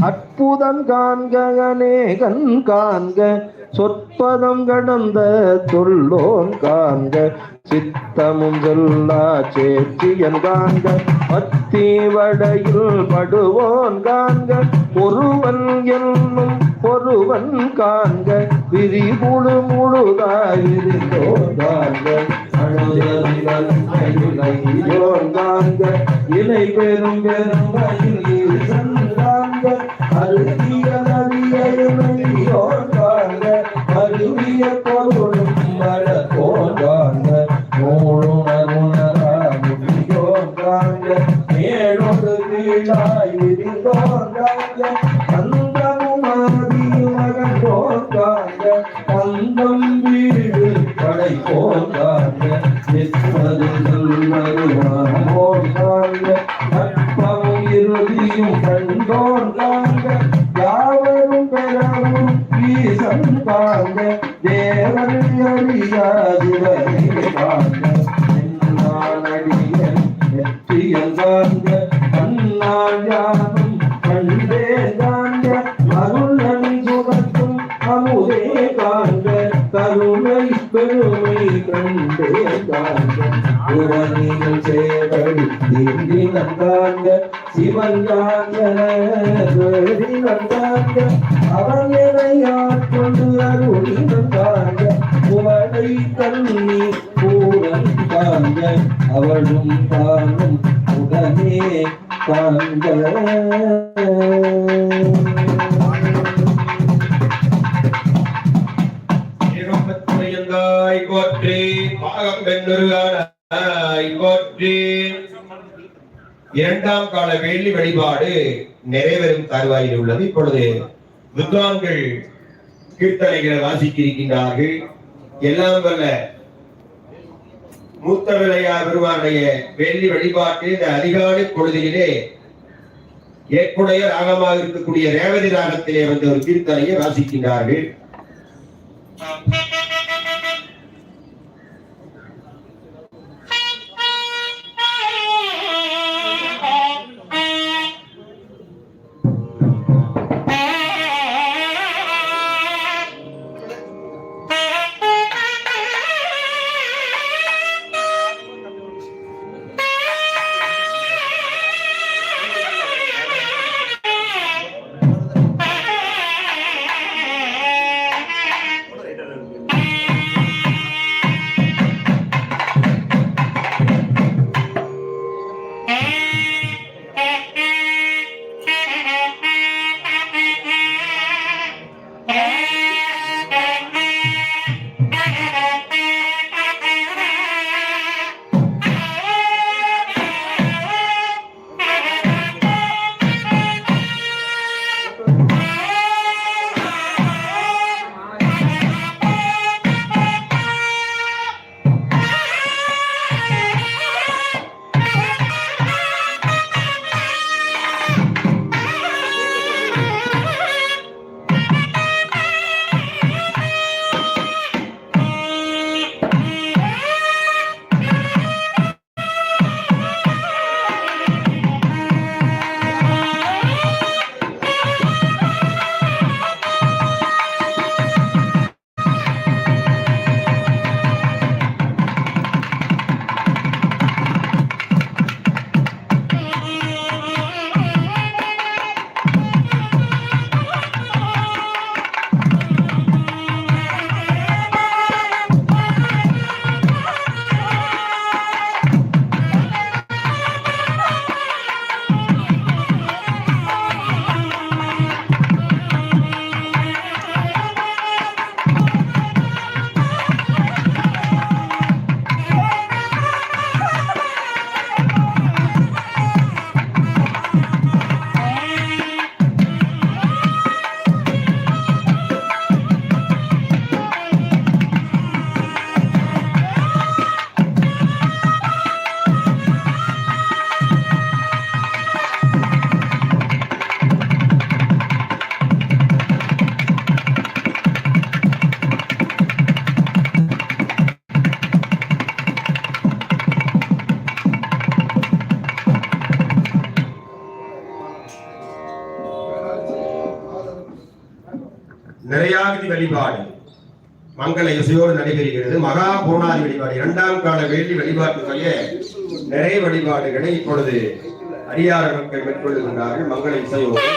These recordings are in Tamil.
அற்புதம் காண்க அநேகன் காண்க சொற்பதம் கடந்த சொல்லோன் காண்க சித்தமும் சொல்லா சேற்றியன் காண்க பத்தி வடையில் படுவோன் காண்க ஒருவன் என்னும் ஒருவன் காண்க விரிகுழு முழுதாயிருந்தோன் காண்க காண்க இலை பெரும் பெரும் காண்க அருகிய நதியோன் காண்க அருவிய பொருளும் வளர்ப்போன் காண்க மூழுணருணராமுடியோன் காண்க மேலோடு கீழாய் விரிந்தோன் காண்க அந்தமும் ஆதியும் அகன்றோன் காண்க அந்தம் வீடு படைப்போன் காண்க நிற்பது சொல்வருவானோன் காண்க நட்பமும் இறுதியும் கண்டோன் காண்க யாவரும் பெறவும் ஈசன் காண்க தேவன் அறியாதிவரை காண்க என்னானடியன் நெற்றியன் காண்க அந்நாள் யானும் கண்டே காண்க அருளன் சுகத்தும் அமுதே காண்க கருணை பெருமை கண்டே காண்க உடனிகள் சேவடி தீண்டினம் காண்க சிவன் காண்க அவன் என்னை ஆட்கொண்டு அருளினம் காண்க உவடை தண்ணி பூரன் காண்க அவளும் காணும் உடனே காண்க போற்றி பாகம் போற்றி. இரண்டாம் கால வேள்வி வழிபாடு நிறைவேறும் தருவாயில் உள்ளது. இப்பொழுது வித்வான்கள் கீர்த்தனைகளை வாசிக்க இருக்கின்றார்கள். எல்லாம் வல்ல மூத்தவிளையார் பெருமானுடைய வேள்வி வழிபாட்டு இந்த அதிகாலை பொழுதிலே ஏற்புடைய ராகமாக இருக்கக்கூடிய ரேவதி ராகத்திலே வந்து ஒரு கீர்த்தனையை வாசிக்கின்றார்கள். பூர்ணாதி வழிபாடு மங்கள இசையோடு நடைபெறுகிறது. மகா பூர்ணாதி வழிபாடு 2ஆம் கால வேள்வி வழிபாட்டுடைய நிறைய வழிபாடுகளை இப்பொழுது அடியார மக்கள் மேற்கொள்ளுகின்றார்கள் மங்கள இசையோடு.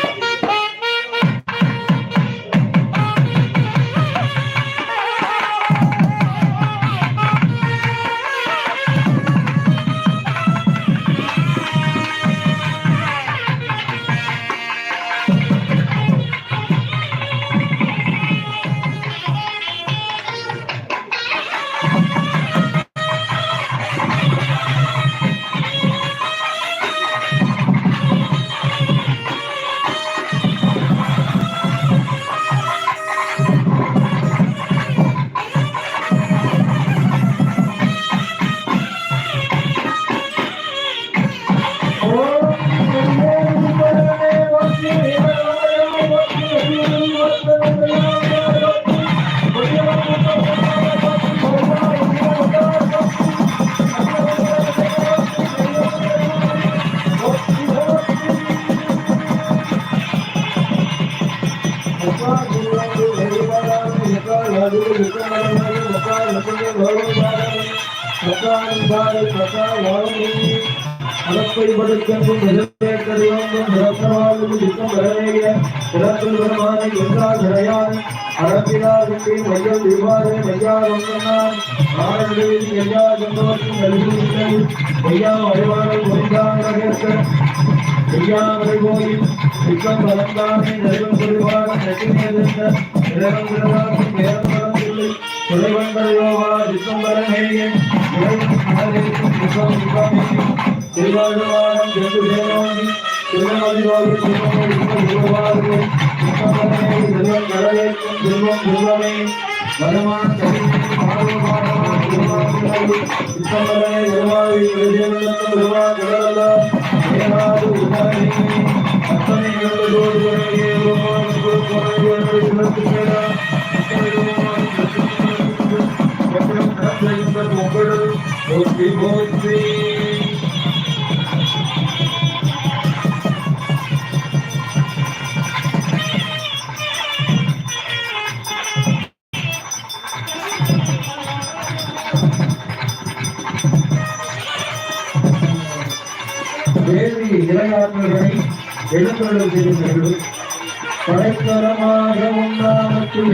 படைத்தரமாக உண்டாமத்தில்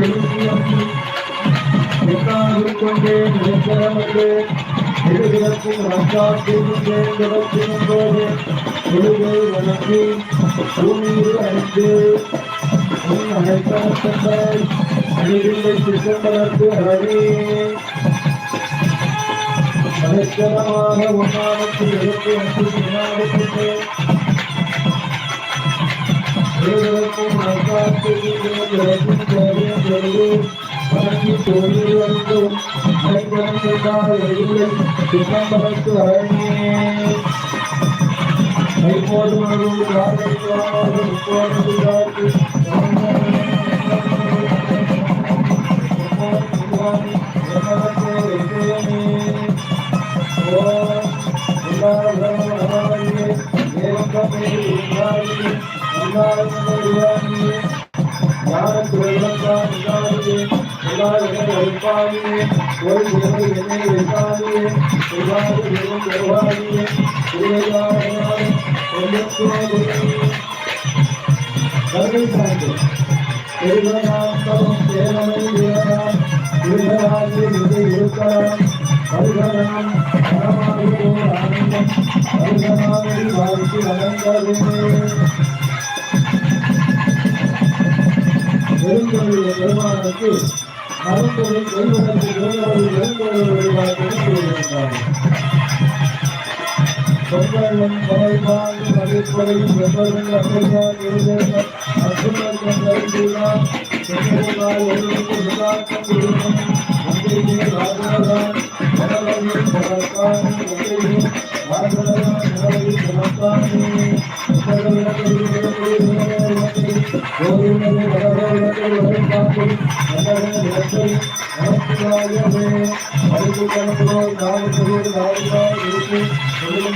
கொண்டே நினைக்கிறவர்களே எழுதிறக்கும் ரங்காத்திலும் தேர்ந்தெடுக்கும் போது எழுதை வழங்கி பூமியில் அழைத்து அழைத்தவர்கள் அழிவில்லை சிற்றம்பலத்து அழகே படைத்தரமாக உண்டாமத்தில் எழுத்து வந்து எழுதற்கும் ரங்காத்திலும் வணங்கி தோல்வி வந்தும் அழைத்தவர்கள் எழுதில்லை சிற்றம்பலத்து அழகே கைப்போடும் அருள் காரணமாக பெருமானுக்கு மருத்துவரை செய்வதற்கு பொங்கலும் பழைப்பாலும் மதிப்படையும் வெப்பர்கள் அசைவால் எழுதர்கள் அற்புதங்கள் அறிந்துள்ளார் செங்கோலால் ஒருவருக்கு விதாக்கம் விரும்பும் அங்கேயே ராஜாதான் கடலையில் பகற்கானே அங்கேயே ராஜாதான் கடலையில் பகற்கானே கோவிலே கடவுளத்தை வரைக்காக்கும் நல்லவன் இடத்தை நடத்துவாயவே அறிவு கணக்கோர் நாவுக்கு நாவுகாய் இருக்கு அறிவு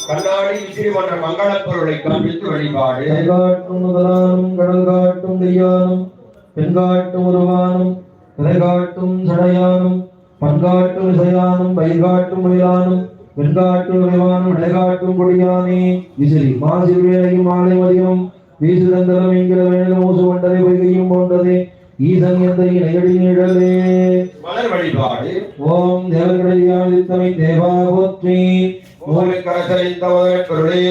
கண்ணாடி இசைமன்ற மங்களப் பொருளை காண்பித்து வழிபாடு. கைகாட்டும் முதலானும் கடல் காட்டும் கையானும் பெண்காட்டும் உருவானும் திரைகாட்டும் சடையானும் பண்காட்டும் இசையானும் பயிர்காட்டும் மயிலானும் வெண்காட்டும் விரைவானும் இடைகாட்டும் கொடியானே விசிறி மாசில் வேலையும் மாலை மதியம் வீசுதந்தரம் என்கிற வேலை மூசு கொண்டதை பொய்கையும் போன்றதே ஈசன் எந்த இணையடி நிழலே. மலர் வழிபாடு. ஓம் தேவர்களித்தமை தேவா போற்றி.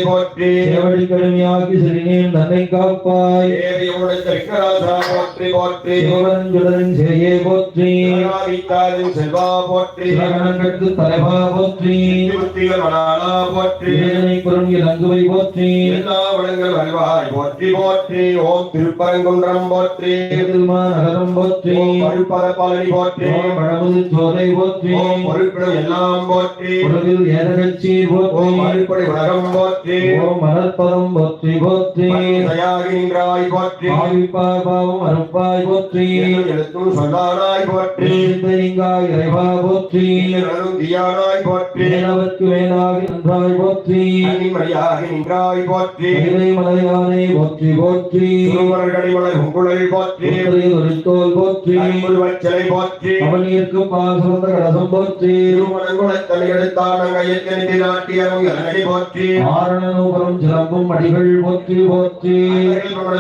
போற்றி. சேவடி கடுமையாக்கி சிறினேன் தன்னை காப்பாய். போற்றி. சிவகரஞ்சுடரின் சேயே போற்றி. செல்வா போற்றி. சிவகணங்கட்கு தலைவா போற்றி. போற்றி. குரன் இலங்குவை போற்றி. எல்லா வளங்கள் வருவாய் போற்றி போற்றி. ஓம் திருப்பரங்குன்றம் போற்றி. நகரம் போற்றி. பழனி போற்றி. பழமுது சோலை போற்றி. பொருட்களும் எல்லாம் போற்றி. உலகில் ஏதகச்சி போற்றி. மறுபடி உலகம் போற்றி. ஓம் மலர்பதம் போற்றி போற்றி. தயாகின்றாய் போற்றி. ஆவிப்பாய் பாவம் அறுப்பாய் போற்றி. எழுத்தும் சொல்லானாய் போற்றி. நீங்காய் இறைவா போற்றி. தியானாய் போற்றி. மேலவர்க்கு மேலாகி நன்றாய் போற்றி. மணியாகி நின்றாய் போற்றி. மலையானை போற்றி போற்றி. திருமலர்களை மலர் உங்குழல் போற்றி. தோல் போற்றி. சிலை போற்றி. அவனிற்கு பால் சுரந்த கலசம் போற்றி. திருமணங்குளத்தலை எடுத்தான கையெழுத்தி நாட்டியம் இளநடை போற்றி. ஆரணனுபுரம் சிலம்பும் அடிகள் போற்றி போற்றி.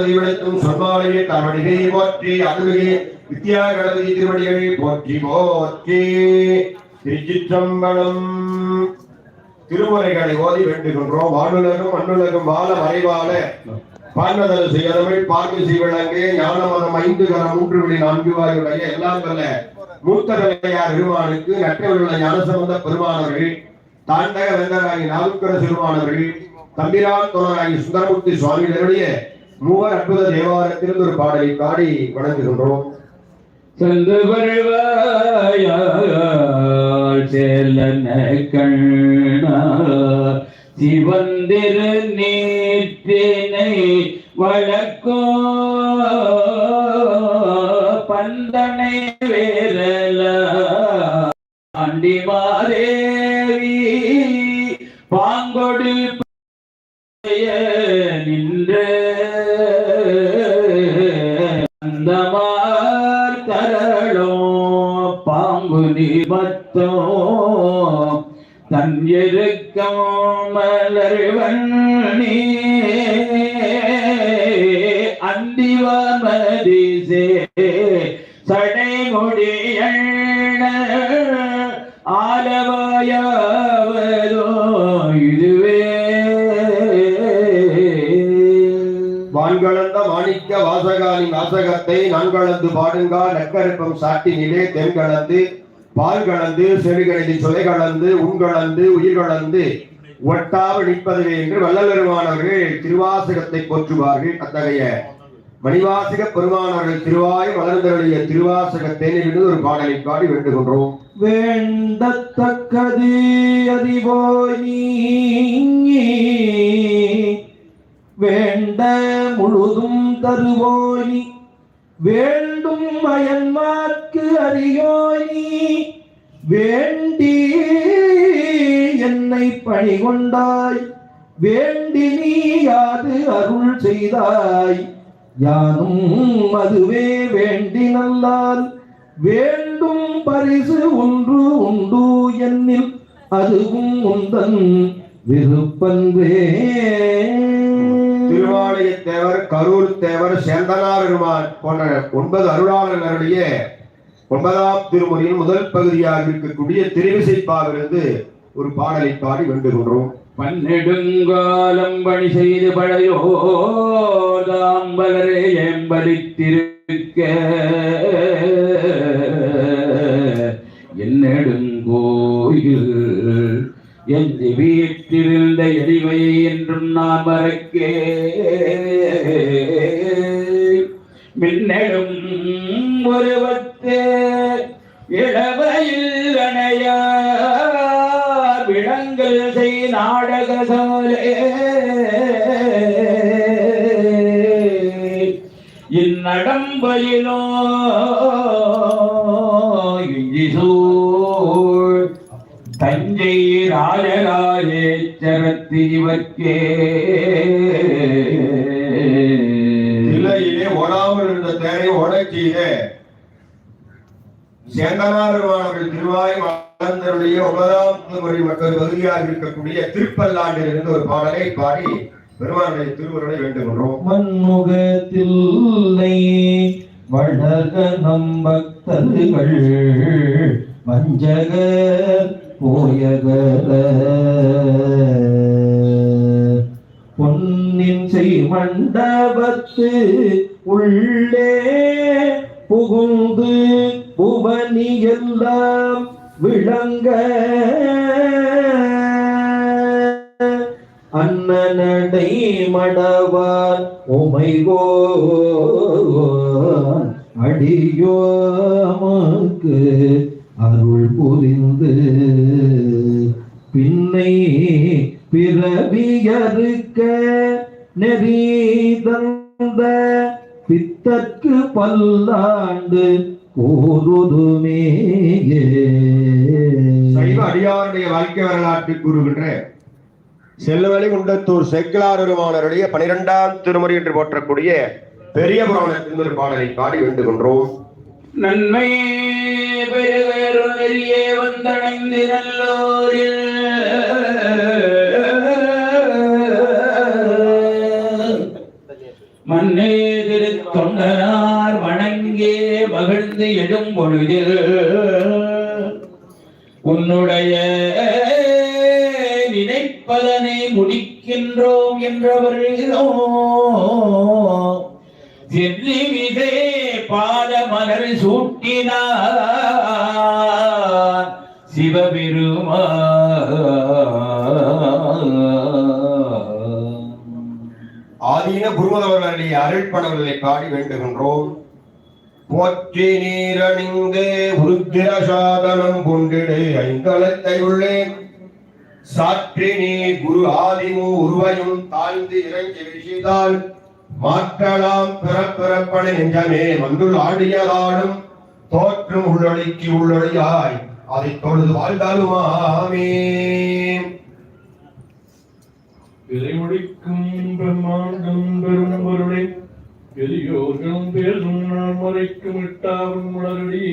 விடுத்தும் சொன்னாலே தமிழிகை போற்றி. அதுவே வித்யா கணபதி திருவடிகள் போற்றி போற்றி. திருச்சிற்றம்பலம். திருமுறைகளை ஓதி வேண்டுகின்றோம். வானுலகம் மண்ணுலகம் வாழ மறைவாழ பாண்டதல் செய்யதமிழ் பார்வை செய்வழங்கே ஞானமதம் 5 கரம் 3 விழி 4 வாயுடைய எல்லாம் வல்ல மூத்த நிலையார் பெருமானுக்கு நற்றவருள்ள ஞானசம்பந்த பெருமானவர்கள், தாண்டக வேந்தராகி நாவுக்கர சிறுமானவர்கள், தம்பிரான் தோழராகி சுந்தரமூர்த்தி சுவாமிகளுடைய மூவர் அற்புத தேவாலயத்தில் ஒரு பாடலை பாடி வணங்குகின்றோம். சென்று வருவாயால் செல்லன கண்ணா சிவந்திரு நீற்றினை வழக்கோ பந்தனை வேரல ஆண்டிமாதேவி பாங்கொடு நின்ற அந்தமார் தரளோ பாங்குனி மத்தோ தன் எருக்கம் மலர்வண்ணி அந்திவமதிசே சடைமுடியண்ண ஆலவாயாவதோ இதுவே. வான்கலந்த மாணிக்க வாசகாலின் வாசகத்தை நான்கலந்து பாடுங்கால் நெக்கருப்பம் சாட்டினிலே தென்கலந்து பால் கலந்து செவிகளில் சுவை கலந்து உண்கலந்து உயிர் கலந்து ஒட்டாமல் நிற்பதுவே என்று வள்ளலருமானவர்கள் திருவாசகத்தை போற்றுவார்கள். அத்தகைய மணிவாசக பெருமானவர்கள் திருவாய் வளர்ந்தருடைய திருவாசகத்தை ஒரு பாடலை பாடி வேண்டுகின்றோம். வேண்டத்தக்கது அதிபோய் நீ வேண்ட முழுதும் தருவோய் வேண்டும் அயன்மார்க்கு அறியோய் வேண்டி என்னை பணி கொண்டாய் வேண்டி நீ யாது அருள் செய்தாய் யானும் அதுவே வேண்டி நல்லால் வேண்டும் பரிசு ஒன்று உண்டு என்னில் அதுவும் உந்தன் விருப்பன்றே. திருவாலய தேவர், கரூர் தேவர், சேந்தனார் பெருமான் போன்ற 9 அருளாளர்களுடைய 9ஆம் திருமுறையின் முதல் பகுதியாக இருக்கக்கூடிய திருவிசைப்பாவிலிருந்து ஒரு பாடலை பாடி வேண்டுகின்றோம். பன்னெடுங்காலம் பணி செய்து பழையோதாம்பலரே எம்பலித்திருக்க என்னெடுங்கோயில் எந்தி வீட்டிருந்த எளிமையை என்றும் நான் மறக்கே மின்னெடும் ஒருவத்தே இளவையில் அணையார் விளங்கல் செய் நாடகசாலே இந்நடம்பலிலோ இஞ்சிசூர் தஞ்சை ராஜராஜேச்சரத்தீவர்க்கே நிலையிலே ஓடாமல் இருந்த தேரை ஓடச் செய்த சேந்தனாருமானவர்கள் திருவாய் மலர்ந்தருடைய 9ஆம் முறை மற்றொரு பகுதியாக இருக்கக்கூடிய திருப்பல்லாண்டில் இருந்து ஒரு பாடலை பாடி பெருமானுடைய திருவுருளை வேண்டுகின்றோம். மண்முகத்தில்லை வளர்க நம் பக்தர்கள் வஞ்சக போயகல பொன்னின் செய் மண்டபத்து உள்ளே புகுந்து புவனி எல்லாம் விளங்க அன்னநடை மடவார் உமைகோ அடியோமக்கு அருள் புரிந்து பின்னை பிறவியறுக்க நெறி தந்த பித்தற்கு பல்லாண்டு கூறுதுமே. சைவ அடியாருடைய வாழ்க்கை வரலாற்று கூறுகின்ற செல்வவெளி குண்டத்தூர் செக்கிலாருமானருடைய 12ஆம் திருமுறை என்று போற்றக்கூடிய பெரிய புராணத்தின் ஒரு பாடலை பாடி வேண்டுகின்றோம். நன்மை பெருவேறு நெறியே வந்தடைந்து நல்லோரில் மன்னே திரு தொண்டனார் வணங்கே மகிழ்ந்து எடும் பொழுதில் உன்னுடைய நினைப்பதனை முடிக்கின்றோம் என்றவர்களோ சென்றி விதே பாத மலர் சூட்டினார் சிவபெருமா ஆதீன குருமதவர்களுடைய அருள்படங்களை பாடி வேண்டுகின்றோம். போற்றி நீரணிந்து உருத்திர சாதனம் கொண்டிடு ஐந்தலத்தை உள்ளேன் சாற்றி நீ குரு ஆதிமு உருவையும் தாழ்ந்து இறங்கி விஷித்தால் மாற்றலாம் பிறப்பிறப்பனை நெஞ்சமே வந்துள் ஆடியதாடும் தோற்றும் உள்ளொழிக்கு உள்ளொழியாய் அதை தொழுது வாழ்ந்தாலுமாமே. இறைமுடிக்கும் பிரம்மாண்டம் பெரும் பொருளை பெரியோர்களும் பேரும் நான் மறைக்கும் இட்டாவும் உளரடி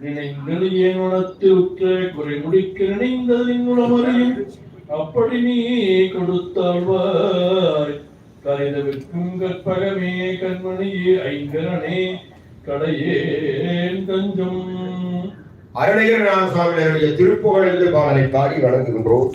நினைந்தலியே உணர்த்து உற்ற குறை முடிக்க நினைந்ததின் உளமறியும் அப்படி நீ கொடுத்தாழ்வாய் கரைதவிற்கும் கற்பகமே கண்மணியே ஐங்கரனே கடையேன் தஞ்சம். அருணகிரிநாத சுவாமிகளுடைய திருப்புகழ் என்று பாடலை பாடி வணங்குகின்றோம்.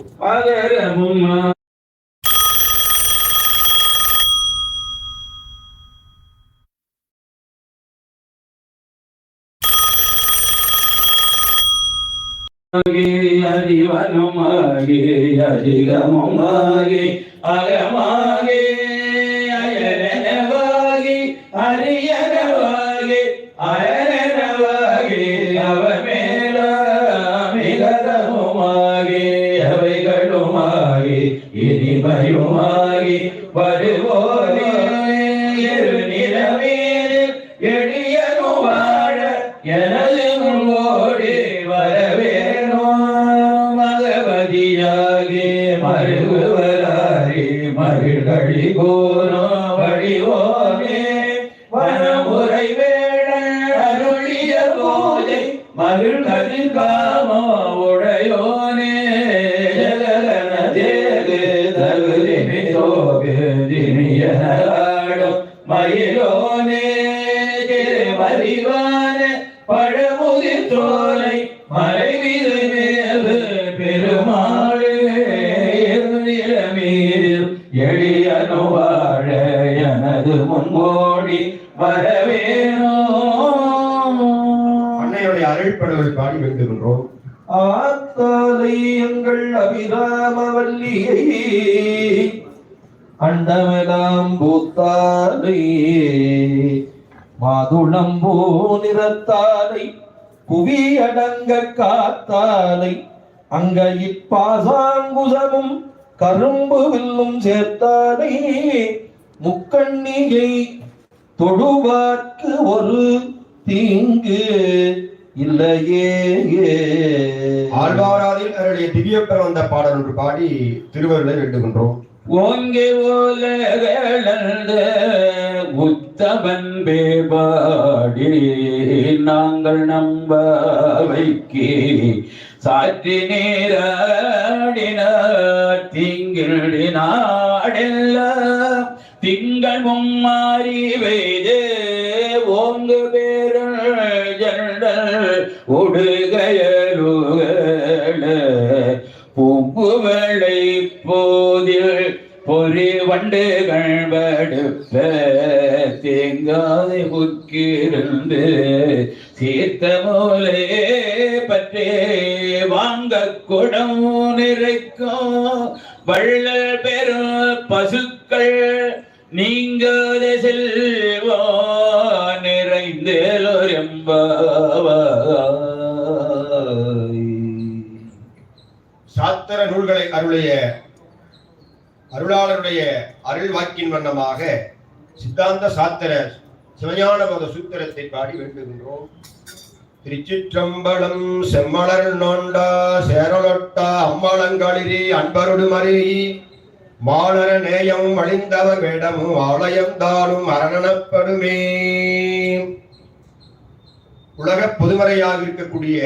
அறிவனுமாகி அதிகமுமாகி அகமாகி அயனவாகி அரியனவாகி அயனவாகி அவமேலமிகதமுமாகி அவைகளுமாகி இனிமையுமாகி வருவோனே நிலவேனில் எளியனு வாழ எனது முன்போடி வரவேனோ மகவதியாகி மருகுவராரி மருகழி கோனோ வழிவோனே வனமுறை வேடன் அருளிய போதை மருள் கதிர் காமோ உடையோனே ஜலகன தேகு தகுதி மிதோகு தினியனாடும் மயிலோனே திருமதிவான பழமுதிர் தோலை மறைவிது மேவு எனது முன்கோடி வரவேனோ. அன்னையுடைய அருள்படுகள் பாடி வேண்டுகின்றோம். ஆத்தாலை எங்கள் அபிராமவல்லியை அண்டமெல்லாம் பூத்தாலை மாதுளம்பூ நிறத்தாலை புவியடங்க காத்தாலை அங்கையிப்பாசாங்குசமும் கரும்பு வில்லும் சேர்த்தாலை முக்கண்ணியை தொழுவார்க்கு ஒரு தீங்கு இல்லையே. ஆழ்வாராதில் அருடைய திவ்யப்பெற வந்த பாடல் ஒன்று பாடி திருவருளை வேண்டுகின்றோம். ஓங்கே ஓலகழந்த உத்தவன் பேபாடி நாங்கள் நம்ப வைக்கே சாற்றி நேராடின திங்களினாடெல்லாம் திங்கள் மும்மாறி வைதே ஓங்கு பேரல் ஒடுகையலுகள பூங்குவளை போதில் பொறி வண்டுகள் படுப்ப தேங்காதை புக்கிருந்து சீர்த்த மூலே பற்றே வாங்க குடம் நிறைக்கும் வள்ளல் பெரும் பசுக்கள் நீங்காத செல்வா நிறைந்தேலொரெம்பாவாய். சாத்திர நூல்களை அருளிய அருளாளருடைய அருள் வாக்கின் வண்ணமாக சித்தாந்த சாத்திர சிவஞானபோத சூத்திரத்தை பாடி வேண்டுகின்றோம். திருச்சிற்றம்பலம் செம்மலர் நோண்டா சேரலொட்டா அம்மளங்களிரி அன்பருடு மருகி மாலர நேயம் அழிந்தவர் வேடமும் ஆலயம் தானும் அரணனப்படுமே. உலக பொதுமறையாக இருக்கக்கூடிய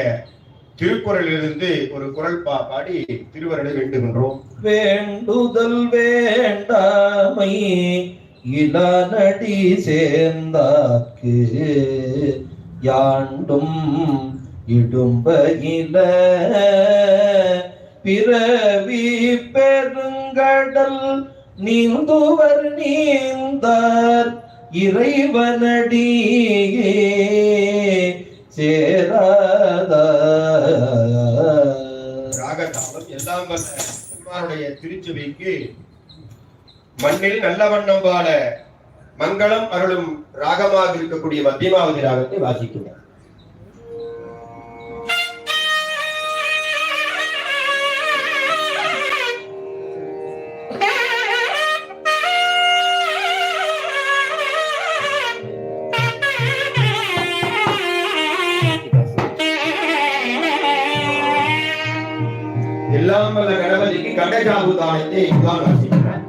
திருக்குறளிலிருந்து ஒரு குறள் பாடி திருவருளை வேண்டுகின்றோம். வேண்டுதல் வேண்டாமை இளநடி சேர்ந்தாக்கு யாண்டும் இடும்பையில பிறவி பெருங்கடல் நீந்துவர் நீந்தார் இறைவனடியே ராகதாளம் எல்லாம் பெருமானுடைய திருச்சபைக்கு மண்ணில் நல்ல வண்ணம் வாழ மங்களம் அருளும் ராகமாக இருக்கக்கூடிய மத்தியமாவதி ராகத்தை வாசிக்கிறார். எல்லாம் வல்ல கணபதிக்கு கண்டஜாபுதானத்தை இங்குதான் வாசிக்கிறார்.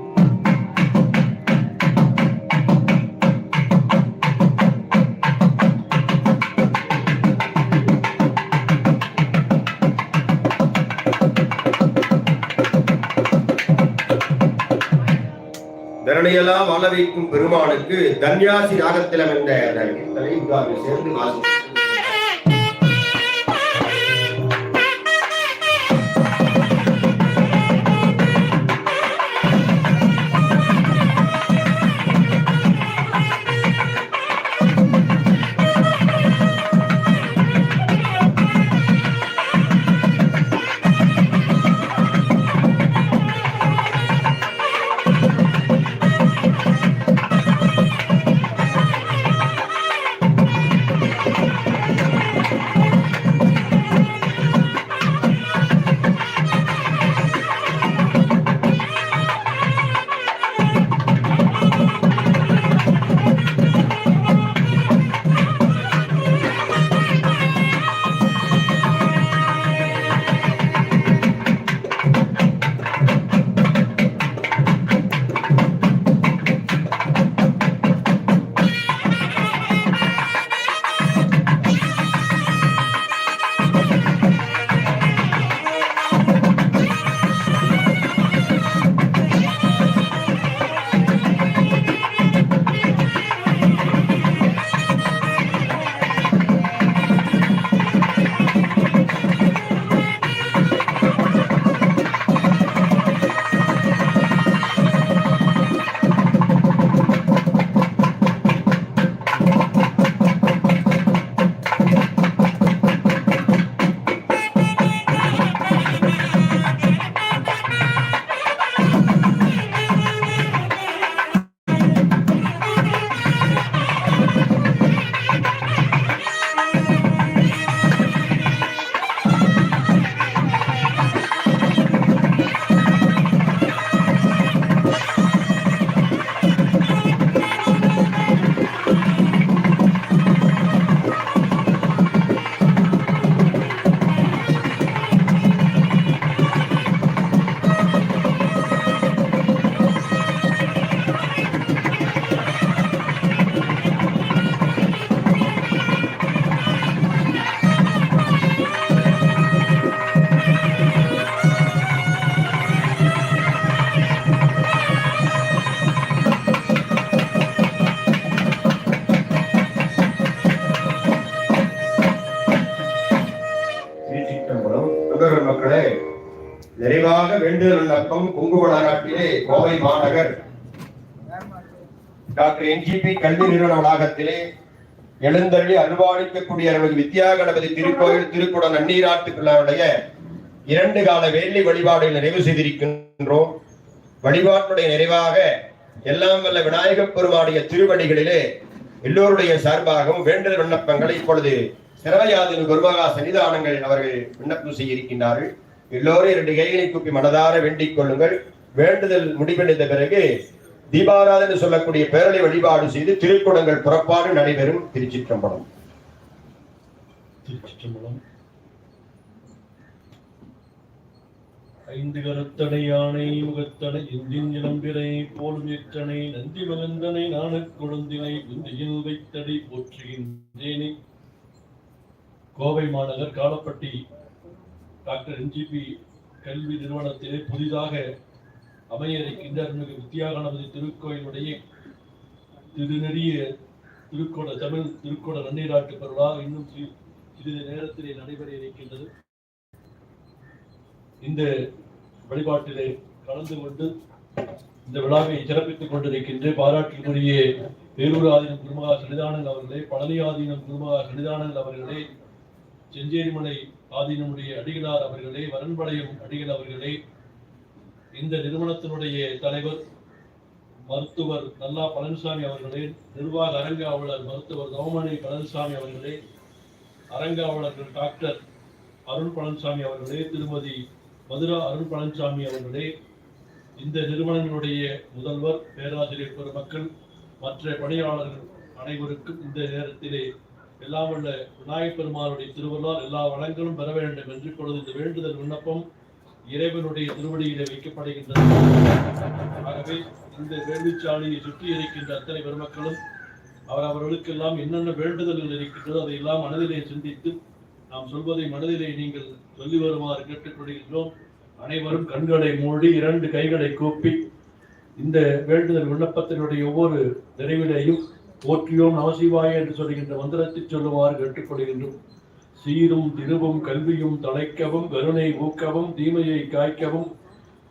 தரணியெல்லாம் வாழ வைக்கும் பெருமானுக்கு தன்யாசி ராகத்திலம் என்ற கீர்த்தனை இவ்வாறு சேர்ந்து வாசிக்கிறார். விண்ணப்பம் குங்குமநாட்டிலே கோவை மாநகர் டாக்டர் என்ஜிபி கல்வி நிறுவன வளாகத்திலே எழுந்தள்ளி அருள்வாளிக்கக்கூடிய அருள்மிகு வித்யா கணபதி திருக்கோயில் திருக்குட நன்னீராட்டு விழாவுடைய 2 கால வேள்வி வழிபாடுகளை நிறைவு செய்திருக்கின்றோம். வழிபாட்டுடைய நிறைவாக எல்லாம் வல்ல விநாயகப் பெருமானுடைய திருவடிகளிலே எல்லோருடைய சார்பாகவும் வேண்டுதல் விண்ணப்பங்களை இப்பொழுது சிறவையாதின குருமகா சன்னிதானங்கள் அவர்கள் விண்ணப்பம் செய்ய இருக்கின்றார்கள். எல்லோரும் 2 கைகளை கூப்பி மனதார வேண்டிக் கொள்ளுங்கள். வேண்டுதல் முடிவடைந்த பிறகு தீபாராதனை சொல்லக்கூடிய பேரலை வழிபாடு செய்து திருக்குடங்கள் புறப்பாடு நடைபெறும். திருச்சிற்றம்பலம். திருச்சிற்றம்பலம். 5 கரத்தனை யானை முகத்தனை இந்தின் இளம்பிரை போலும் எத்தனை நந்தி மகந்தனை நாணக் கொழுந்தினை குந்தியில் வைத்தடி போற்றுகின்றேனே. கோவை மாநகர் காலப்பட்டி டாக்டர் என்ஜிபி கல்வி நிறுவனத்திலே புதிதாக அமைய இருக்கின்ற அருள்மிகு வித்யா கணபதி திருக்கோயிலுடைய திருநெறிய திருக்கோட நன்னீராட்டு பெருவிழா இன்னும் சிறிது நேரத்திலே நடைபெற இருக்கின்றது. இந்த வழிபாட்டிலே கலந்து கொண்டு இந்த விழாவை சிறப்பித்துக் கொண்டிருக்கின்ற பாராட்டிற்குரிய வேலூர் ஆதீனம் குருமகா சன்னிதானங்கள் அவர்களே, பழனி ஆதீனம் குருமகா சன்னிதானங்கள் அவர்களே, செஞ்சேரிமலை ஆதீனமுடைய அடிகளார் அவர்களே, வரன்பாளையம் அடிகள் அவர்களே, இந்த நிறுவனத்தினுடைய தலைவர் மருத்துவர் நல்லா பழனிசாமி அவர்களே, நிர்வாக அரங்காவலர் மருத்துவர் நவமணி பழனிசாமி அவர்களே, அரங்காவலர்கள் டாக்டர் அருண் பழனிசாமி அவர்களே, திருமதி மதுரா அருண் பழனிசாமி அவர்களே, இந்த நிறுவனங்களுடைய முதல்வர் பேராசிரியர் பெருமக்கள், மற்ற பணியாளர்கள் அனைவருக்கும் இந்த நேரத்திலே எல்லாம் உள்ள விநாயகப் பெருமானுடைய திருவள்ளால் எல்லா வளங்களும் பெற வேண்டும் என்று பொழுது இந்த வேண்டுதல் விண்ணப்பம் இறைவனுடைய திருவடியிலே வைக்கப்படுகின்றது. ஆகவே இந்த வேள்விச்சாலையை சுற்றி இருக்கின்ற அத்தனை பெருமக்களும் அவர்களுக்கெல்லாம் என்னென்ன வேண்டுதல்கள் இருக்கின்றதோ அதையெல்லாம் மனதிலே சிந்தித்து நாம் சொல்வதை மனதிலே நீங்கள் சொல்லி வருமாறு கேட்டுக்கொள்கின்றோம். அனைவரும் கண்களை மூடி 2 கைகளை கூப்பி இந்த வேண்டுதல் விண்ணப்பத்தினுடைய ஒவ்வொரு நிறைவிலேயும் போற்றியோம் நமசிவாய என்று சொல்கின்ற மந்திரத்தை சொல்லுமாறு கேட்டுக்கொள்கின்றோம். சீரும் திருவும் கல்வியும் தழைக்கவும் கருணை ஊக்கவும் தீமையை காய்க்கவும்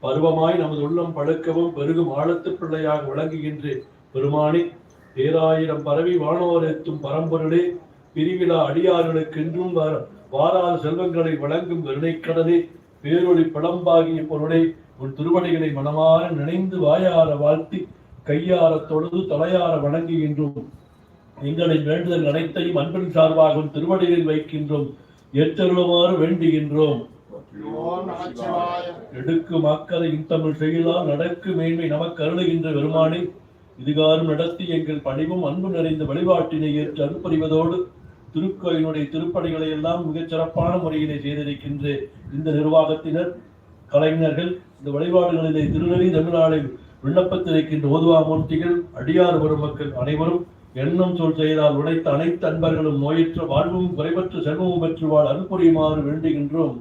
பருவமாய் நமது உள்ளம் பழுக்கவும் பெருகும் ஆழத்து பிள்ளையாக விளங்குகின்ற பெருமானி பேராயிரம் பரவி வானோரெத்தும் பரம்பொருளே, பிரிவிழா அடியார்களுக்கு இன்றும் வாராத செல்வங்களை வழங்கும் கருணைக்கடலே, பேரொளி பழம்பாகிய பொருளை உன் திருவடிகளை மனமாற நினைந்து வாயார வாழ்த்தி கையார தொழுது தலையார வணங்குகின்றோம். எங்களின் வேண்டுதல் அனைத்தையும் அன்பின் சார்பாக உன் திருவடிகளில் வைக்கின்றோம். ஏற்றருளுமாறு வேண்டுகின்றோம். எடுக்கு மாக்கதை இன்தமிழ் செயலால் நடக்கு மேன்மை நமக்கு அருளுகின்ற பெருமானே, இதுகாரும் நடத்தி எங்கள் பணிவும் அன்பு நிறைந்த வழிபாட்டினை ஏற்று அனுப்பறிவதோடு திருக்கோயிலுடைய திருப்பணிகளை எல்லாம் மிகச் சிறப்பான முறையிலே செய்திருக்கின்ற இந்த நிர்வாகத்தினர், கலைஞர்கள், இந்த வழிபாடுகளிலே திருநெறி தமிழ்நாளில் விண்ணப்பத்திருக்கின்ற ஓதுவா மூர்த்திகள், அடியார் பெருமக்கள் அனைவரும் எண்ணம் சொல் செய்தால் உழைத்த அனைத்து அன்பர்களும் நோயற்ற வாழ்வும் குறைவற்ற செல்வமும் பெற்று வாழ் அன்புரியுமாறு வேண்டுகின்றோம்.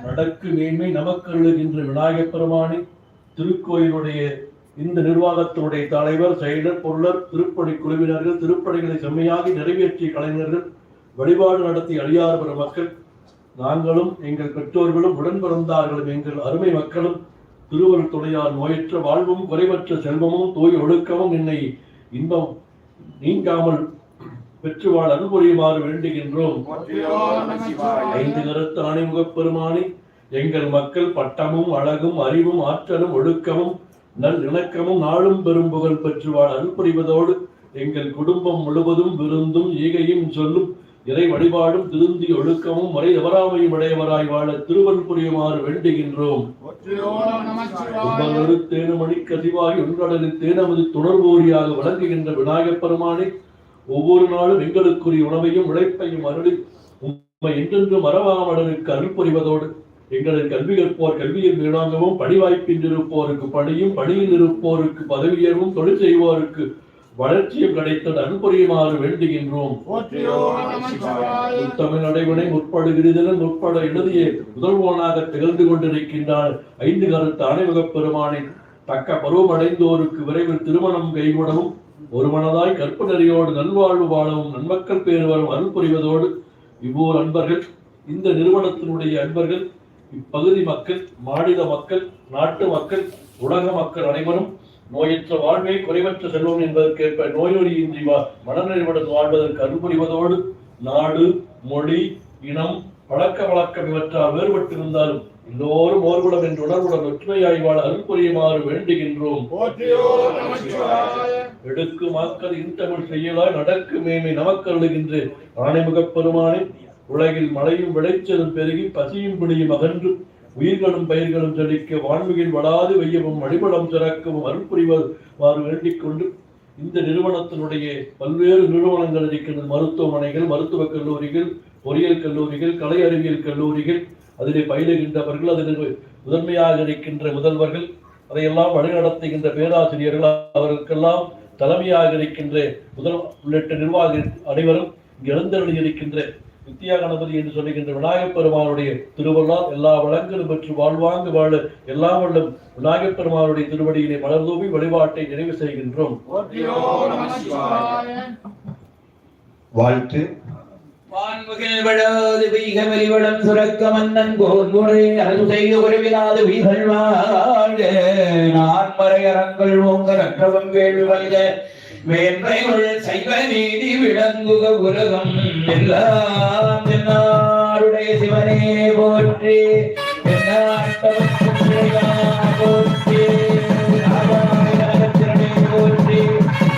நடக்கு மேன்மை நமக்கு அருளுகின்ற விநாயகப் பெருமானே, திருக்கோயிலுடைய இந்த நிர்வாகத்தினுடைய தலைவர், செயலர், பொருளர், திருப்பணி குழுவினர்கள், திருப்பணிகளை செம்மையாகி நிறைவேற்றிய கலைஞர்கள், வழிபாடு நடத்திய அடியார் பெருமக்கள், நாங்களும் எங்கள் பெற்றோர்களும் உடன் பிறந்தார்களும் எங்கள் அருமை மக்களும் திருவருள் துணையால் நோயற்ற வாழ்வும் குறைவற்ற செல்வமும் தூய ஒழுக்கமும் என்னை இன்பம் நீங்காமல் பெற்று வாழ் அனுபவியுமாறு வேண்டுகின்றோம். 5 கரத்து ஆணைமுகப் பெருமானே, எங்கள் மக்கள் பட்டமும் அழகும் அறிவும் ஆற்றலும் ஒழுக்கமும் நல் இணக்கமும் நாளும் பெரும் புகழ் பெற்று வாழ் அனுப்புரிவதோடு எங்கள் குடும்பம் முழுவதும் விருந்தும் ஈகையும் சொல்லும் இறை வழிபாடும் திருந்தி ஒழுக்கமும் முறை தவறாமையும் உடையவராய் வாழ திருவன் புரியுமாறு வேண்டுகின்றோம். தேனுமணி கசிவாகி ஒன்றடலில் தேனமது துணர்வோரியாக வழங்குகின்ற விநாயகப் பெருமானே, ஒவ்வொரு நாளும் எங்களுக்குரிய உணவையும் உழைப்பையும் அருளி உண்மை என்றென்று மறவாமலனுக்கு அருள் புரிவதோடு எங்களின் கல்வி கற்போர் கல்வியில் வீணாகவும் பணி வாய்ப்பில் இருப்போருக்கு பணியும் பணியில் இருப்போருக்கு பதவியேறும் தொழில் செய்வோருக்கு வளர்ச்சியும் கிடைத்தது அன்புரியுமாறு வேண்டுகின்றோம். தமிழ் நடைவினை முற்படுகிறதிலும் முற்பட எழுதிய முதல்வனாக திகழ்ந்து கொண்டிருக்கின்றார் 5 கரத்து ஆணைமுகப் பெருமானை தக்க பருவம் அடைந்தோருக்கு விரைவில் திருமணம் கைகூடவும் ஒரு மனதாய் கற்பு நெறியோடு நல்வாழ்வு வாழவும் நன்மக்கள் பேர் வரும் அருள் புரிவதோடு இவ்வோர் அன்பர்கள், இந்த நிறுவனத்தினுடைய அன்பர்கள் இப்பகுதி மக்கள், மாநில மக்கள், நாட்டு மக்கள், உலக மக்கள் அனைவரும் நோயற்ற வாழ்வே குறைவற்ற செல்வம் என்பதற்கேற்ப நோயொடியின்றி மனநிறைவுடன் வாழ்வதற்கு அருள்புரிவதோடு நாடு, மொழி, இனம், பழக்க வழக்கம் இவற்றால் வேறுபட்டிருந்தாலும் எல்லோரும் ஓர்குலம் என்ற உணர்வுடன் ஒற்றுமையாய் வாழ அருள் புரியுமாறு வேண்டுகின்றோம். எடுக்கு மாக்கள் இன்தமிழ் செய்யலாய் நடக்கு மேமை நமக்கருளுகின்ற ஆணைமுகப் பெருமானே, உலகில் மழையும் விளைச்சலும் பெருகி பசியும் பிடியும் அகன்று உயிர்களும் பயிர்களும் செழிக்க வாழ்வுகில் வளாது வெய்யவும் வழிபடம் சிறக்கவும் அருள் புரிவாறு வேண்டிக் கொண்டு இந்த நிறுவனத்தினுடைய பல்வேறு நிறுவனங்கள் இருக்கின்ற மருத்துவமனைகள், மருத்துவக் கல்லூரிகள், பொறியியல் கல்லூரிகள், கலை அறிவியல் கல்லூரிகள், அதிலே பயிலுகின்றவர்கள், அதில் முதன்மையாக இருக்கின்ற முதல்வர்கள், அதையெல்லாம் வழிநடத்துகின்ற பேராசிரியர்கள், அவர்களுக்கெல்லாம் தலைமையாக இருக்கின்ற உள்ளிட்ட நிர்வாக அனைவரும் இங்கு எழுந்தருளி இருக்கின்ற வித்யா கணபதி என்று சொல்லுகின்ற விநாயகப் பெருமானுடைய திருவள்ளால் எல்லா வளங்களும் பெற்று வாழ்வாங்கு வாழ எல்லா வல்லும் விநாயகப் பெருமானுடைய திருவடியினை மலர்தூவி வழிபாட்டை நிறைவு செய்கின்றோம். வாழ்த்து. வான்முகில் வளாது வீக வெளிவளம் சுரக்க மன்னன் கோன்முறை அரசு செய்து உறவினாது வீகள் வாழ நான்மறை அறங்கள் ஓங்க ரற்றவம் வேள்வி வல்க மேன்மைகள் சைவ நீதி விளங்குக உலகம் எல்லாம் தென்னாருடைய சிவனே போற்றி தென்னாட்டவர்க்கும் போற்றி நாராயணத்திரனே போற்றி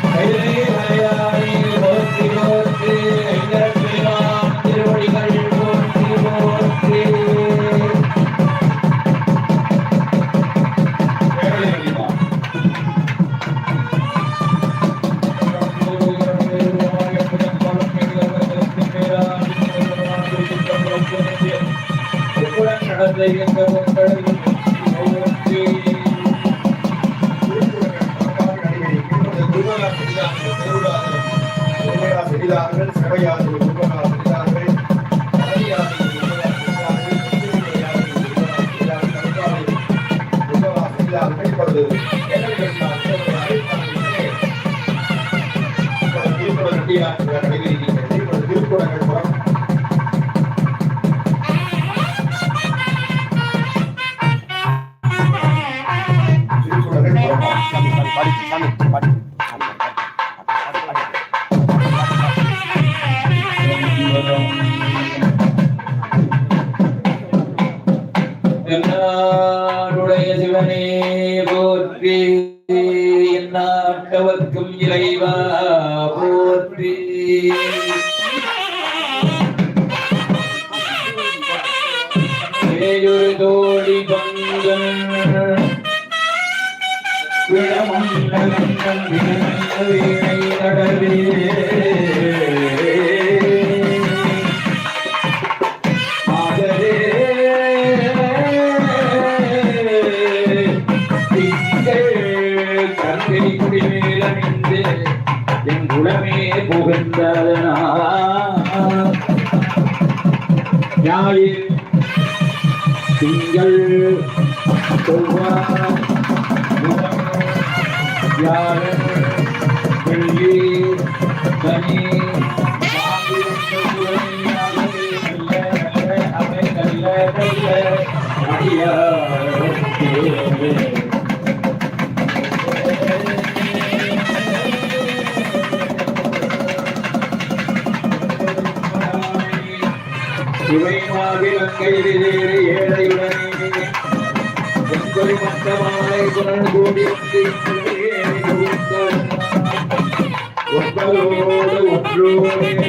கைலை மலையாளி போற்றி போற்றி ஐங்கரப்பெருமான் திருவடிகள் போற்றி போற்றி. என்னாருடைய சிவனே போற்றி எந்நாட்டவர்க்கும் இறைவா போற்றி. ஏழொரு தோழி பங்கன் விடமன்னன் வீணை நடவே என் குலமே புகழ்ந்ததனா ஞாயிறு திங்கள் செவ்வாய் வியாழன் வெள்ளி சனி அவை நல்ல அடியா இவைமாவிலங்கையிலே ஏழையுடனே எங்கள் மட்டமாலை குரல் கூடி ஒன்றோடு ஒன்றோடு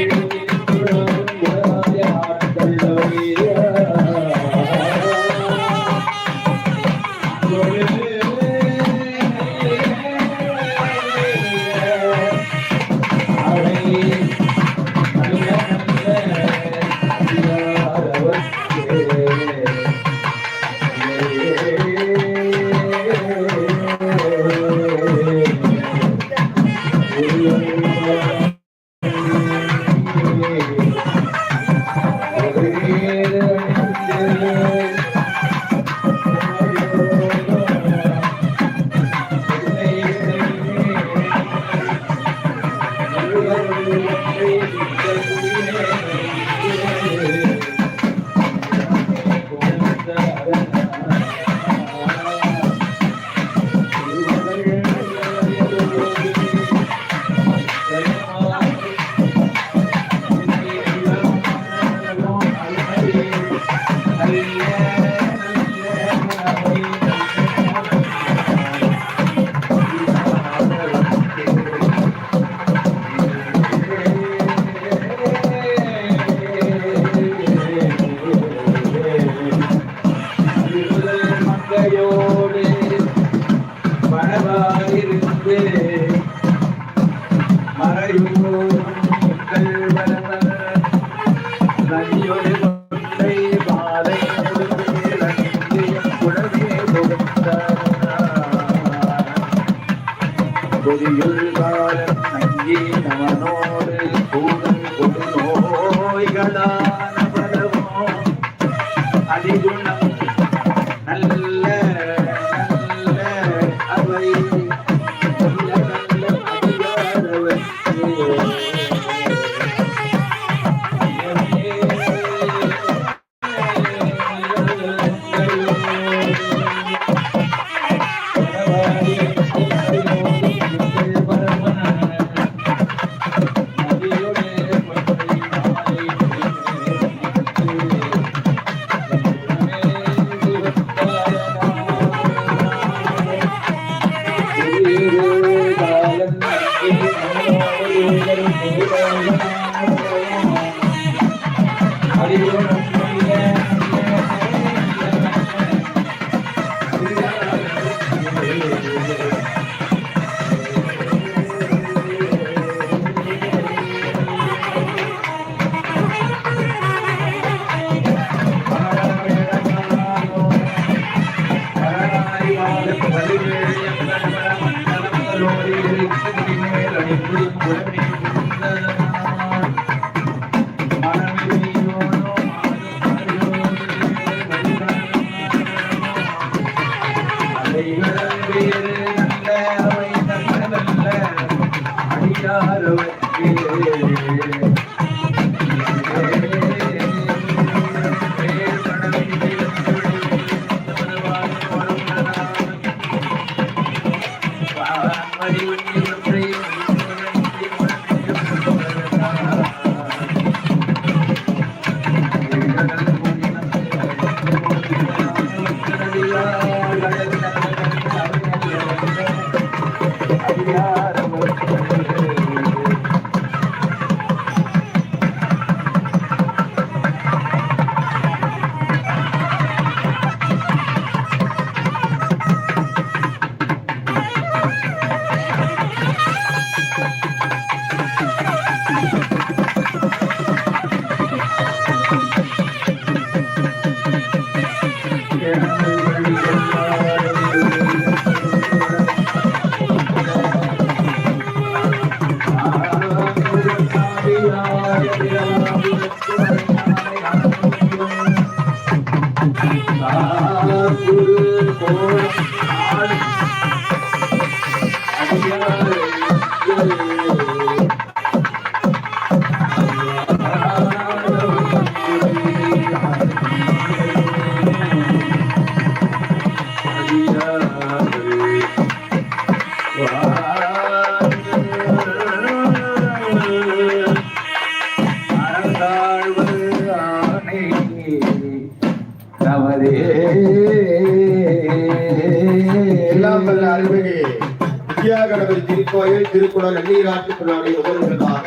நவனோடு கூடல் கொடு நோய்களான பரவோ அதிகுணம் நல்ல நல்ல அவை நல்ல நல்ல எல்லாம் வல்ல அருள்மிகு வித்யாகணபதி திருக்கோயில் திருக்குளம் நன்னீராட்டு திருநாளை முதல்வதாக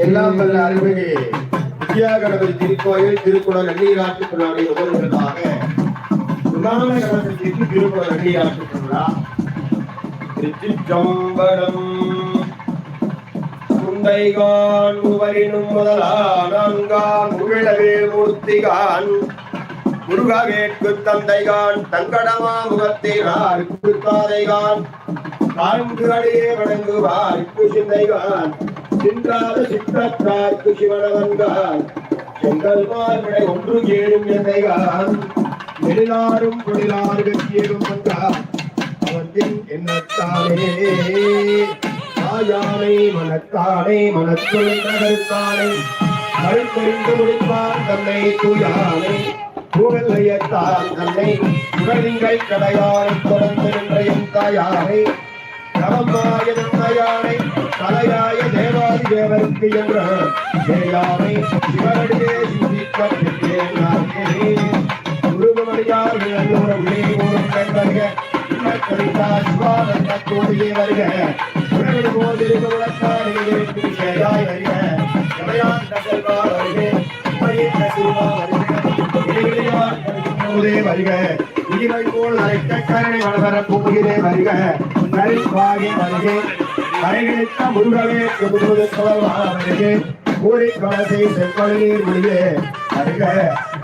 எல்லாம் வல்ல அருள்மிகு வித்யாகணபதி திருக்கோயில் திருக்குளம் நன்னீராட்டு திருநாளை முதல்வதாக திருக்குளம் நன்னீராட்டு திருவிழா திருச்சிற்றம்பலம் முந்தைகான் உவரினும் முதலானான்கான் உழவே மூர்த்திகான் முருகவேட்கு தந்தைகான் தங்கடமா முகத்தினார் குத்தாதைகான் காண்கு அடியே வணங்குவார் குசிந்தைகான் சிந்தாத சித்தத்தார்க்கு சிவனவன்கான் செங்கல் மார்படை ஒன்று ஏழும் எந்தைகான் நெடுநாரும் பொழிலாறு வெற்றியேறும் வந்தார் அவற்றின் எண்ணத்தானே ஆயானை மனத்தானே மனத்துள் நகர்த்தானே கருத்தறிந்து முடிப்பான் தன்னை தூயானை பூவல்லையத்தான் தன்னை உடலிங்கை கடையானை தொடர்ந்து நின்ற என் தாயானை நவமாய நன்மையானை தலையாய தேவாதி தேவருக்கு என்ற தேயானை சிவனடியே சிந்திக்கப்பட்டேன் உருவமடியார் உள்ளே ஊரும் கண்டறிய கூடியே வருக வருக இடிவை போல் அழைத்த கரணை வளவர பூமியிலே வருக நரிவாகி வருகே கரைகளுக்க முருகவே வருகே கூடி காலத்தை செல்வழிநீர் முடியே வருக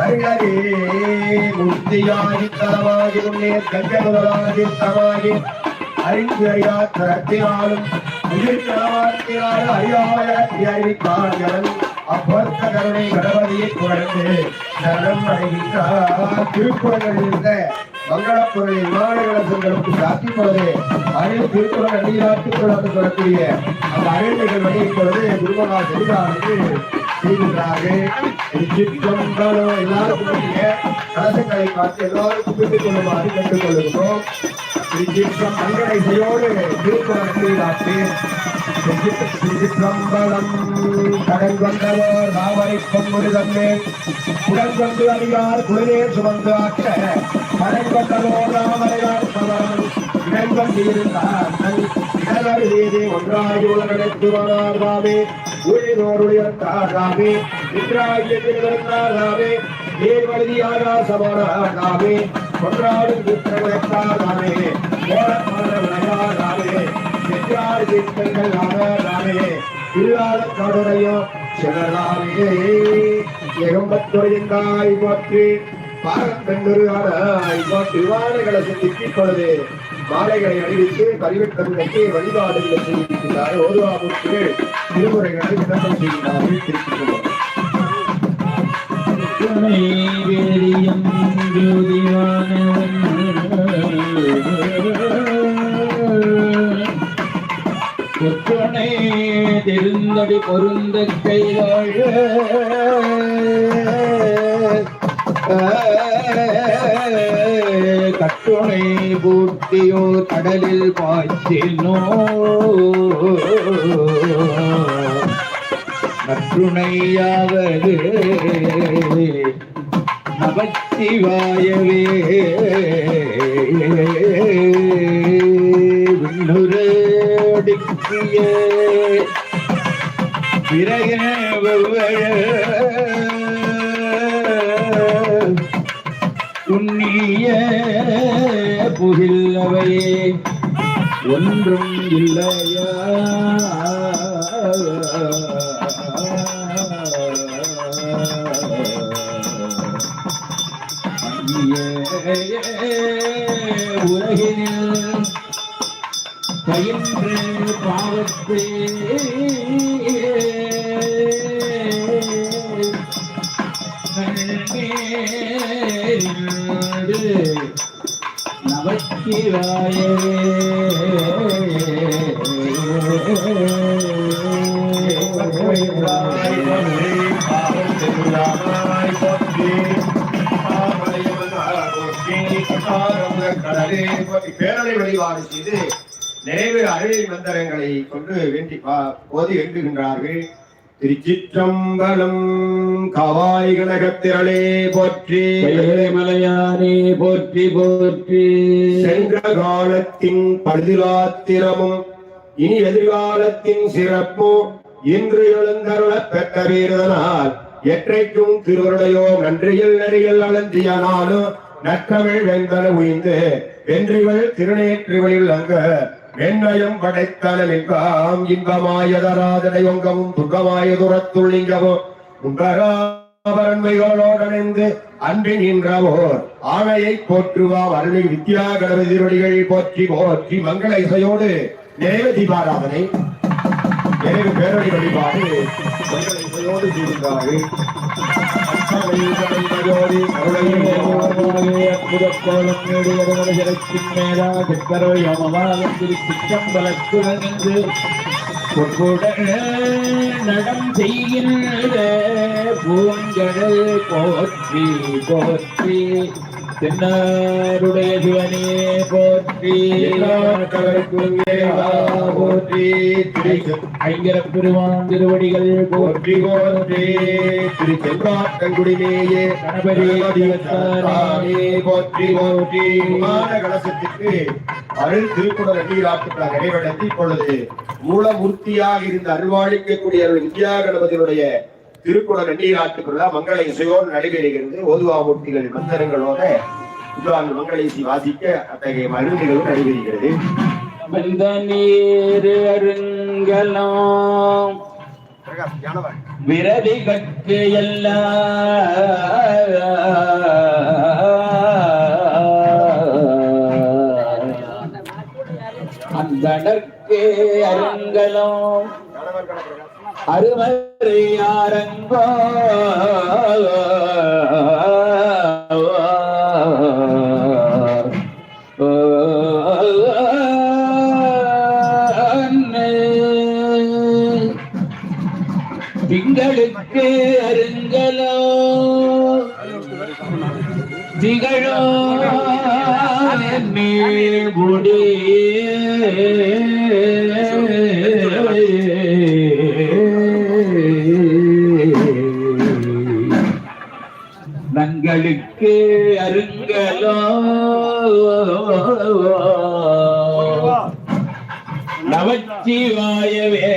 வருகே முத்தியாகி தலமாகி முன்னேற் கஞ்ச முதலாகி தமாகி அறிந்து அறியா தரத்தினாலும் உயிர்வார்த்தினாலும் அறியாய அறிவிப்பான் அப்பொருத்த கருணை கணபதியை குறைந்து சரணம் அடைகின்றார். திருக்குறளில் இருந்த மங்களப்பொருளின் மாநகரசங்களுக்கு சாத்திப்பது அழிவு திருக்குறள் அடியாற்றுக்குள் சொல்லக்கூடிய அந்த அழிவுகள் வழி இப்பொழுது குருமகா செல்வாருக்கு செய்கின்றார்கள். எல்லாருக்கும் கலசங்களை பார்த்து எல்லாருக்கும் பிடித்துக் கொள்ளுமாறு கேட்டுக் கொள்ளுகிறோம். மங்களோடு திருக்குறள் திருச்சிற்றம்பலம் கடல் கொண்டவர் ராவரை பொன்முடி தந்தேன் உடல் கொண்டு அறியார் குளிரே சுமந்து ஆற்ற கடல் கொண்டவர் ராவரையார் சவரன் இடங்கொண்டிருந்தார் இடவருதே ஒன்றாகி உலகனைத்துவனார் தாமே ஊழினோருடையார் தாமே நின்றாகியிருந்தார் தாமே நேர்வழுதியாரா சமானார் தாமே கொன்றாடும் கூற்றங்களைத்தார் தாமே ஓரப்பாளர் தாமே சென்றார் தீர்த்தங்கள் ராமே இல்லாத கடுடையோ சிவராமே எகம்பத்துறையந்தாய் போற்றி பாரம்பெண்ணுருவானாய் போற்றி விமானங்களை திட்டிக் கொள்வது மாலைகளை அறிவித்து கல்வெட்டத்தை வழிபாடுகளை செய்திருக்கிறார். ஓதுவாமுக்கு திருமுறைகளை விண்ணப்பம் செய்கிறார்கள். திருப்பிக் கொற்றனை திருந்தடி பொருந்த கையாழ கட்டுணை பூட்டியோ கடலில் பாய்ச்சினோ கட்டுணையாவது நமச்சிவாயவே விண்ணுரடிக்கிய உன்னிய புகில்லவையே ஒன்றும் இல்லையா உலகினில் பயின்று பாவத்தே நமச்சிவாயவே பேரலை வழிபாடு செய்து நிறைவேற அருளை மந்திரங்களை கொண்டு வேண்டி போது எண்ணுகின்றார்கள். திருச்சிற்றம்பலம் காவாய் கனகத்திரளே போற்றி மலையானே போற்றி போற்றி சென்ற காலத்தின் பழுதிலாத்திரமும் இனி எதிர்காலத்தின் சிறப்பும் இன்று எழுந்தருள பெற்ற வீரதனால் எற்றைக்கும் திருவருடையோ நன்றியில் நெறியில் அலந்தியனாலும் நற்றமிழ் வெந்தன உய்ந்து வென்றிகள் திருநேற்றுகளில் அங்க வெண்ணயம் படைத்தனம் இன்பமாயதராதனை ஒங்கவும் துர்கமாயதுரத்துள்ளிங்கவும் உண்பராபரன்மைகளோடணைந்து அன்றி நின்றவோர் ஆணையை போற்றுவாம் அருளை வித்யா கணபதிகள் போற்றி போற்றி மங்கள இசையோடு நிறைவு தீபாராதனை நிறைவு பேரடி வழிபாடு மங்கள இசையோடு செய்கின்றார்கள். நடம் செய்கின்ற பூஞ்சடல் போற்றி போற்றி தென்னாருடைய சிவனே போற்றி போற்றி ஐங்கர பெருமான் திருவடிகள் போற்றி போற்றி திருச்செல்வாட்டங்குடிமேயே கணபதி போற்றி போற்றி விமான கலசத்திற்கு அருள் திருக்குறள் நீராட்டுக்காக நிறைவடைந்து இப்பொழுது மூலமூர்த்தியாக இருந்து அருள்வாழிக்கக்கூடிய வித்யா கணபதியுடைய திருக்குறள் நீராட்டுக்குள்ள மங்கள இசையோடு நடைபெறுகிறது ஓதுவாமூர்த்திகள் மந்திரங்களோட மங்கள இசை வாசிக்க அத்தகைய மருந்துகளும் நடைபெறுகிறது. வந்த நீர் அருங்கலாம் விரதி கற்கு அந்தனர்க்கு அருங்கலம் அருமறையாரங்கோ திங்களுக்கு அருங்கலோ திகழோ முடி நங்களுக்கு அருங்கலோ நமச்சிவாயவே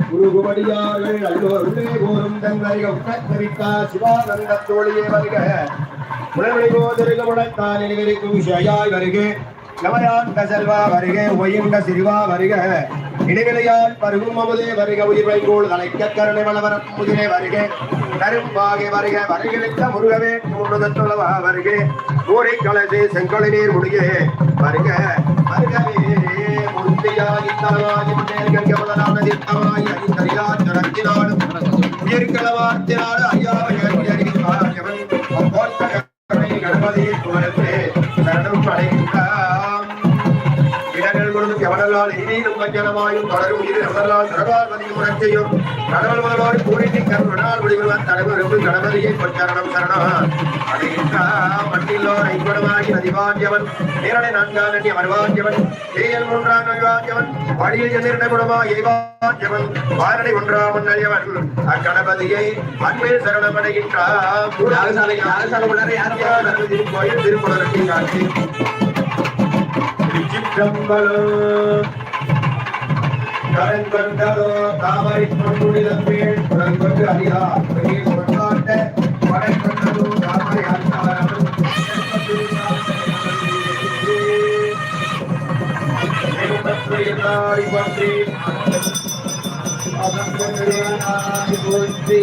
குருகுமடியார்கள் அல்லோருள்ளே கோரும் தங்களை உட்கரிக்கா சிவானந்த தோழியே வருக முளவழி கோதருக முளைத்தான் நினைவிருக்கும் விஷயாய் வருக நவயாண்ட செல்வா வருக ஒயிண்ட சிறுவா வருக இடைவிலையால் பருகும் அமுதே வருக உயிர் வைகோள் அழைக்க கருணை வளவரம் முதிரே வருக கரும்பாகை வருக வருகிழித்த முருகவே முன்னுதத்துள்ளவா வருக ஊரை கலசே செங்கொலை நீர் முடியே வருக வருகவே முருத்தியாகி தலவாகி முன்னேற்கங்க முதலான தீர்த்தமாய் அணிந்தறியார் ஜனத்தினாலும் உயிர்களவார்த்தினாடு ஐயாவை அறிவிப்பார் கணபதியை புகழே சரணம் அடைகின்றாம் இடங்கள் கொடுத்து எவனல்லால் இனியும் கஞ்சனமாயும் தொடரும் இது எவனல்லால் சரபார்வதியும் உணர்ச்சியும் கடவுள் முதலோடு கூறிட்டு கருணால் முடிவுவன் தலைவருக்கு கணபதியை பொச்சரணம் சரணம் அடைகின்றாம் மண்ணில்லோர் ஐம்படமாகி நதிவாக்கியவன் நேரடை நான்காம் நன்றி அமர்வாக்கியவன் தேயல் மூன்றாம் நல்வாக்கியவன் வழியில் எதிர்ந்த குணமா எய்வாக்கியவன் வாரடை ஒன்றாம் முன்னறியவன் அக்கணபதியை அன்பில் சரணம் அடைகின்றாம் கோயில் திருக்குறளை காட்சி திருச்சிற்றம்பலம் கரங்கண்டதோ தாமரை கொண்டுள்ளீழ் குரங்கொண்டு அறியார் கொண்டாட்ட படைக்கொண்டதோ தாமரை அர்த்தவரம் போற்றி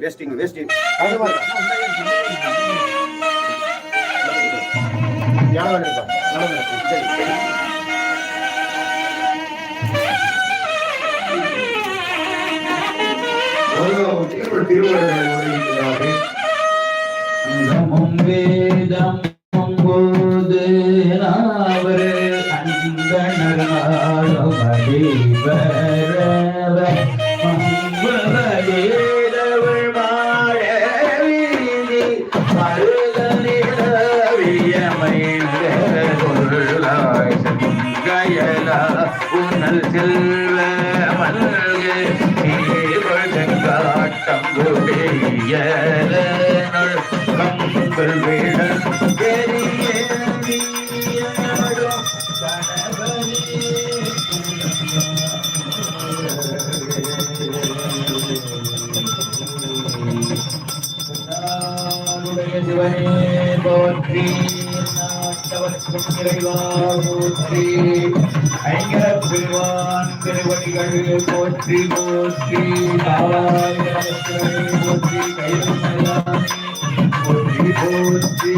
Vesting. திருவள்ளுவர் வேதம் போது நாவரு அந்தணர் மங்களேரவள் வாழ வீதி மருதனிடவியமைந்தாய் கயலா உன்னல் செல்வ மல்கு காட்டங்குடியனுள் கம்பல் வீடன் பெரிய வீயனடும் கணவனே சிவனே போற்றி நாட்டவர்க்கும் இறைவா போற்றி ஐங்கரப் பெருவான் திருவடிகள் போற்றி போற்றி போற்றி கைலாமே போற்றி போற்றி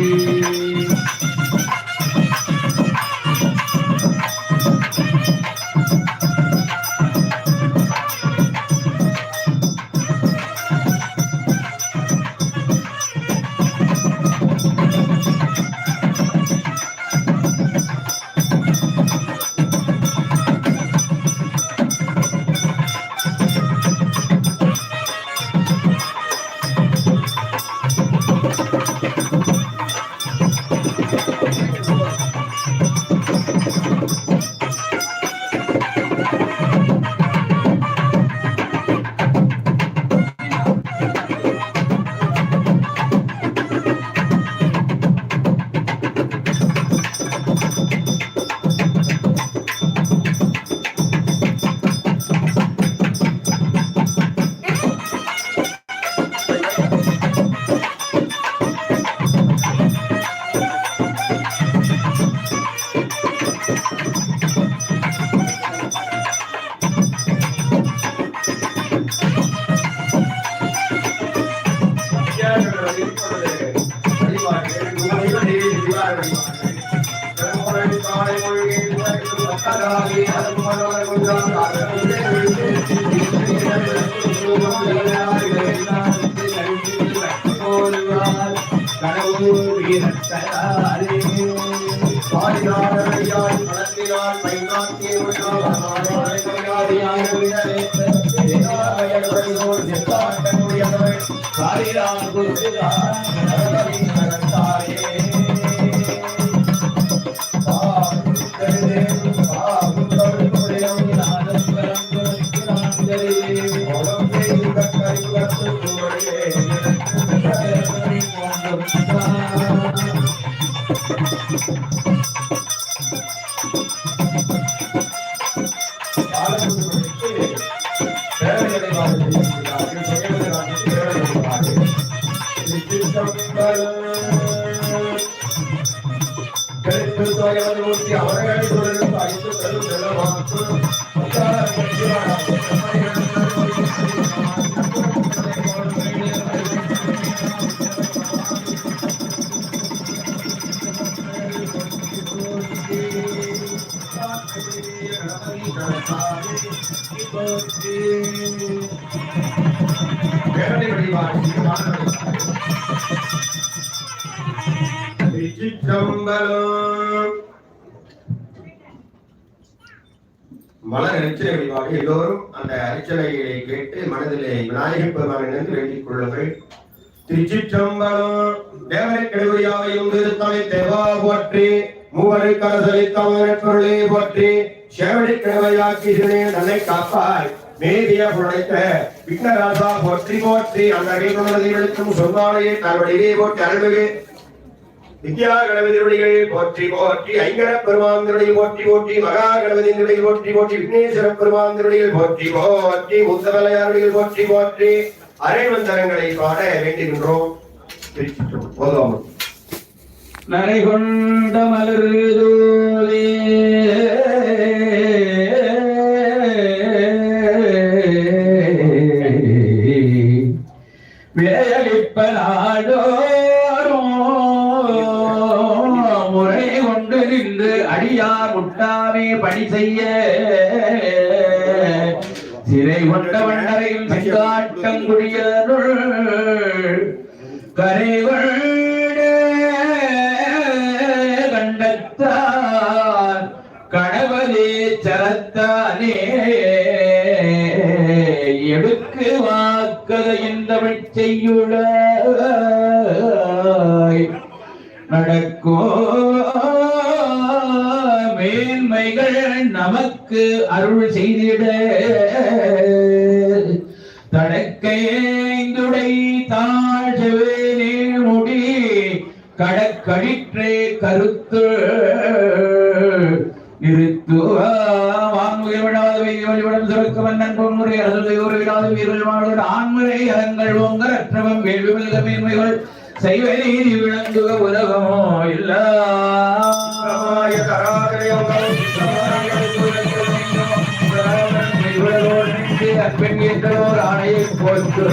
மலர் அரிச்சனை வழிபாடு எல்லோரும் அந்த அரிச்சனைகளை கேட்டு மனதிலே விநாயகர் பெருமானை நின்று வேண்டிக் கொள்ளுங்கள். திருச்சிற்றம்பலம். தேவரை கெடுவரியாவையும் திருத்தமை தேவா போற்றி, மூவரை கரசலை தமிழே போற்றி, சேவடி கிழவையாக்கி தன்னை காப்பாய் மேதிய புழைத்த விக்னராசா போற்றி போற்றி, அந்த கைக்கும் சொன்னாலேயே தன்னுடைய போற்றி அருள்மிகு வித்யா கணபதியுடைய போற்றி போற்றி, ஐங்கர பெருமாந்திருடைய போற்றி போற்றி, மகா கணபதியுடைய போற்றி போற்றி, விக்னேஸ்வர பெருமாந்திருடைய போற்றி போற்றி, முத்தமலையாருடைய போற்றி போற்றி, அரைமந்தரங்களை பாட வேண்டுகின்றோம். போதும். நரை கொண்ட மலர்தோலே விளையளிப்ப நாடோரும் முறை முட்டாமே பணி செய்ய சிறை கொண்ட வண்டரையும் செங்காட்டங்குடியருள் கரைவண்டு கண்டத்தான் கடவுளே சரத்தானே எடுக்கு வாக்கதையின் தமிழ் செய்யுள நடக்கோ மேன்மைகள் நமக்கு அருள் செய்திட தடக்கைந்துடை தாழ்வேனே முடி கடற்கடிற்றே கருத்து நிறுத்துவா வான்முகிவிடாத வழிபடம் சுரக்க மன்னன் பொன்முறை அரசு ஒரு விடாத வீரர்கள் வாழ்கிற ஆண்முறை அறங்கள் ஓங்கர் அற்றவம் வேள்வி மில்க மேன்மைகள் செய்வ நீதி விளங்குக உலகமோ இல்ல அன்பெண் ஆணையை போற்று